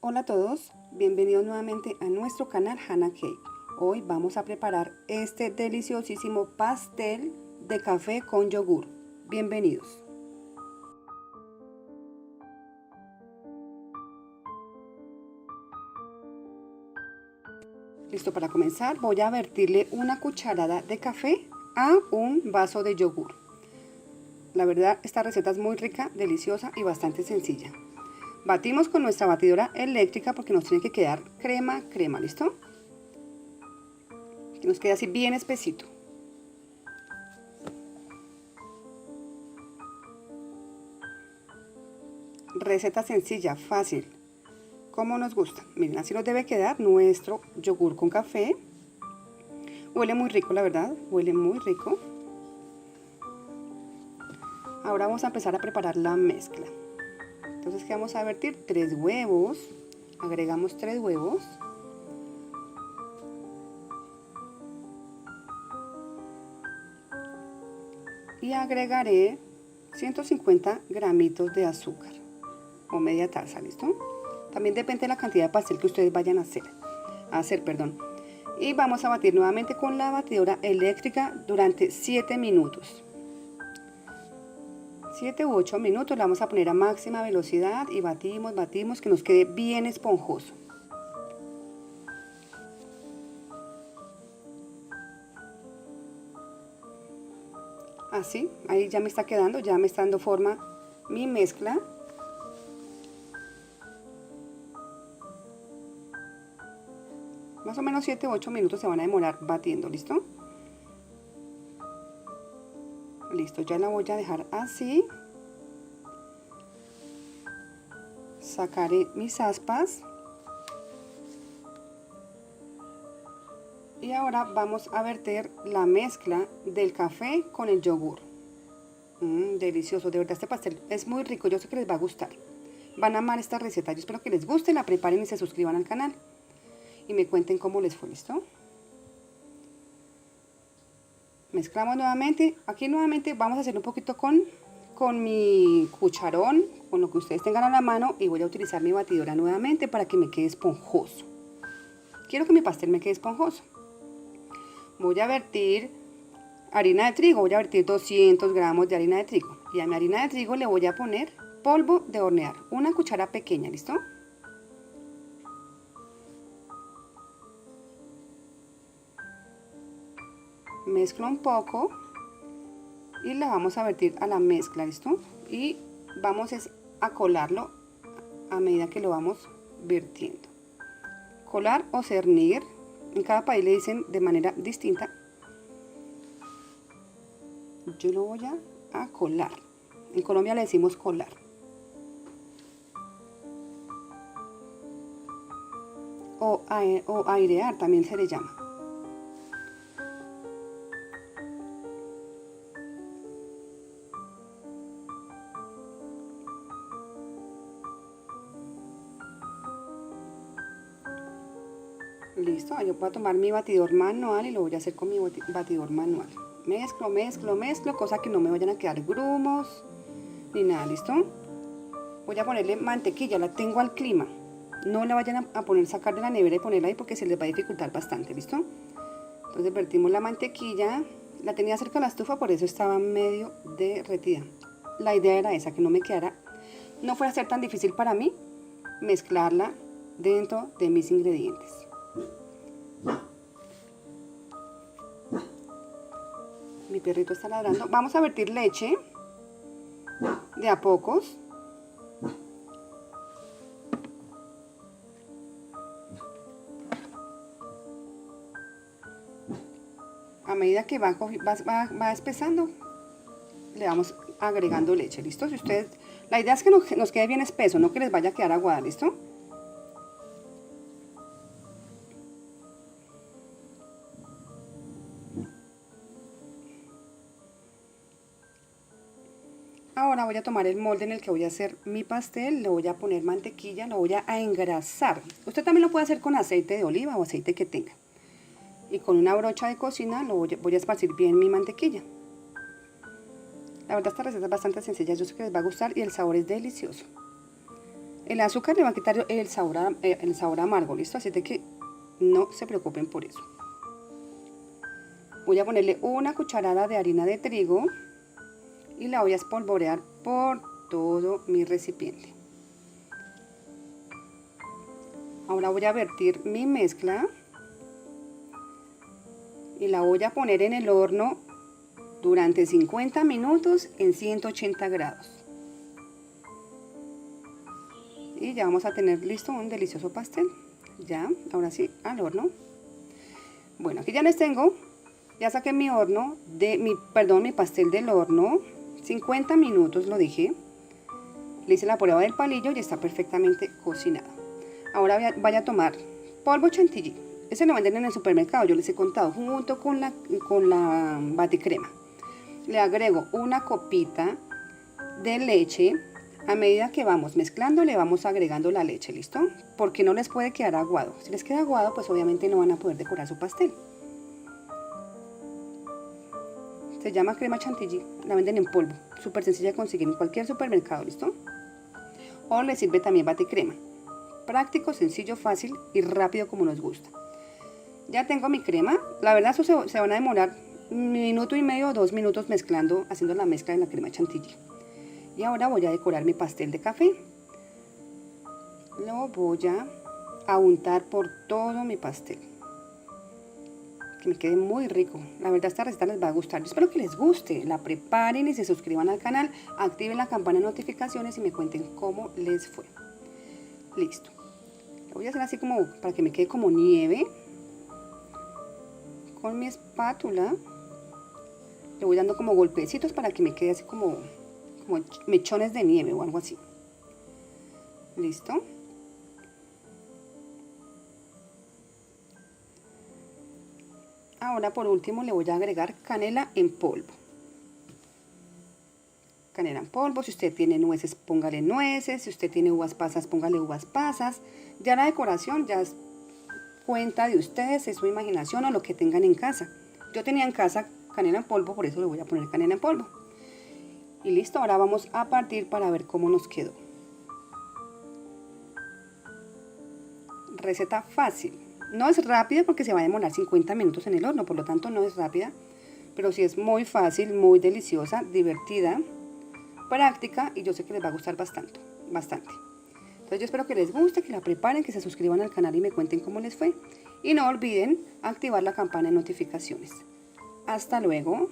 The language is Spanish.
Hola a todos, bienvenidos nuevamente a nuestro canal Hannah Cake. Hoy vamos a preparar este deliciosísimo pastel de café con yogur. Bienvenidos. Listo, para comenzar voy a vertirle una cucharada de café a un vaso de yogur. La verdad, esta receta es muy rica, deliciosa y bastante sencilla. Batimos con nuestra batidora eléctrica porque nos tiene que quedar crema, ¿listo? Que nos quede así bien espesito. Receta sencilla, fácil, como nos gusta. Miren, así nos debe quedar nuestro yogur con café. Huele muy rico, la verdad, huele muy rico. Ahora vamos a empezar a preparar la mezcla. Entonces, ¿qué vamos a vertir? 3 huevos. Agregamos 3 huevos. Y agregaré 150 gramitos de azúcar o media taza, ¿listo? También depende de la cantidad de pastel que ustedes vayan a hacer. Y vamos a batir nuevamente con la batidora eléctrica durante 7 minutos. 7 u 8 minutos, la vamos a poner a máxima velocidad y batimos que nos quede bien esponjoso. Así, ahí ya me está quedando, ya me está dando forma mi mezcla. Más o menos 7 u 8 minutos se van a demorar batiendo, ¿listo? Listo, ya la voy a dejar así. Sacaré mis aspas. Y ahora vamos a verter la mezcla del café con el yogur. Delicioso, de verdad este pastel es muy rico, yo sé que les va a gustar. Van a amar esta receta, yo espero que les guste, la preparen y se suscriban al canal. Y me cuenten cómo les fue, ¿listo? Mezclamos nuevamente. Aquí nuevamente vamos a hacer un poquito con mi cucharón, con lo que ustedes tengan a la mano, y voy a utilizar mi batidora nuevamente para que me quede esponjoso. Quiero que mi pastel me quede esponjoso. Voy a vertir harina de trigo, voy a vertir 200 gramos de harina de trigo. Y a mi harina de trigo le voy a poner polvo de hornear, una cuchara pequeña, ¿listo? Mezclo un poco y la vamos a vertir a la mezcla, ¿listo? Y vamos a colarlo a medida que lo vamos vertiendo. Colar o cernir, en cada país le dicen de manera distinta. Yo lo voy a colar. En Colombia le decimos colar. O airear también se le llama. Listo, yo voy a tomar mi batidor manual y lo voy a hacer con mi batidor manual. Mezclo, cosa que no me vayan a quedar grumos ni nada, ¿listo? Voy a ponerle mantequilla, la tengo al clima. No la vayan a sacar de la nevera y ponerla ahí porque se les va a dificultar bastante, ¿listo? Entonces vertimos la mantequilla, la tenía cerca de la estufa, por eso estaba medio derretida. La idea era esa, que no fuera a ser tan difícil para mí mezclarla dentro de mis ingredientes. Mi perrito está ladrando. Vamos a vertir leche de a pocos. A medida que va espesando, le vamos agregando leche, ¿listo? Si ustedes, la idea es que nos quede bien espeso, no que les vaya a quedar aguada, ¿listo? Ahora voy a tomar el molde en el que voy a hacer mi pastel, le voy a poner mantequilla, lo voy a engrasar. Usted también lo puede hacer con aceite de oliva o aceite que tenga. Y con una brocha de cocina voy a esparcir bien mi mantequilla. La verdad esta receta es bastante sencilla, yo sé que les va a gustar y el sabor es delicioso. El azúcar le va a quitar el sabor amargo, ¿listo? Así de que no se preocupen por eso. Voy a ponerle una cucharada de harina de trigo y la voy a espolvorear por todo mi recipiente. Ahora voy a vertir mi mezcla y la voy a poner en el horno durante 50 minutos en 180 grados. Y ya vamos a tener listo un delicioso pastel. Ya, ahora sí, al horno. Bueno, aquí ya les tengo, ya saqué mi horno, mi pastel del horno, 50 minutos lo dije. Le hice la prueba del palillo y está perfectamente cocinado. Ahora vaya a tomar polvo chantilly. Ese lo venden en el supermercado, yo les he contado, junto con la baticrema. Le agrego una copita de leche. A medida que vamos mezclando, le vamos agregando la leche, ¿listo? Porque no les puede quedar aguado. Si les queda aguado, pues obviamente no van a poder decorar su pastel. Se llama crema chantilly, la venden en polvo. Súper sencilla de conseguir en cualquier supermercado, ¿listo? O le sirve también baticrema. Práctico, sencillo, fácil y rápido como nos gusta. Ya tengo mi crema. La verdad, eso se van a demorar 1 y medio o 2 minutos mezclando, haciendo la mezcla de la crema chantilly. Y ahora voy a decorar mi pastel de café. Lo voy a untar por todo mi pastel. Que me quede muy rico. La verdad, esta receta les va a gustar. Yo espero que les guste. La preparen y se suscriban al canal. Activen la campana de notificaciones y me cuenten cómo les fue. Listo. Lo voy a hacer así como para que me quede como nieve. Con mi espátula le voy dando como golpecitos para que me quede así como mechones de nieve o algo así. Listo. Ahora por último le voy a agregar canela en polvo. Canela en polvo, si usted tiene nueces, póngale nueces, si usted tiene uvas pasas, póngale uvas pasas. Ya la decoración ya es cuenta de ustedes, es su imaginación o lo que tengan en casa. Yo tenía en casa canela en polvo, por eso le voy a poner canela en polvo. Y listo, ahora vamos a partir para ver cómo nos quedó. Receta fácil. No es rápida porque se va a demorar 50 minutos en el horno, por lo tanto no es rápida. Pero sí es muy fácil, muy deliciosa, divertida, práctica y yo sé que les va a gustar bastante. Entonces yo espero que les guste, que la preparen, que se suscriban al canal y me cuenten cómo les fue. Y no olviden activar la campana de notificaciones. Hasta luego.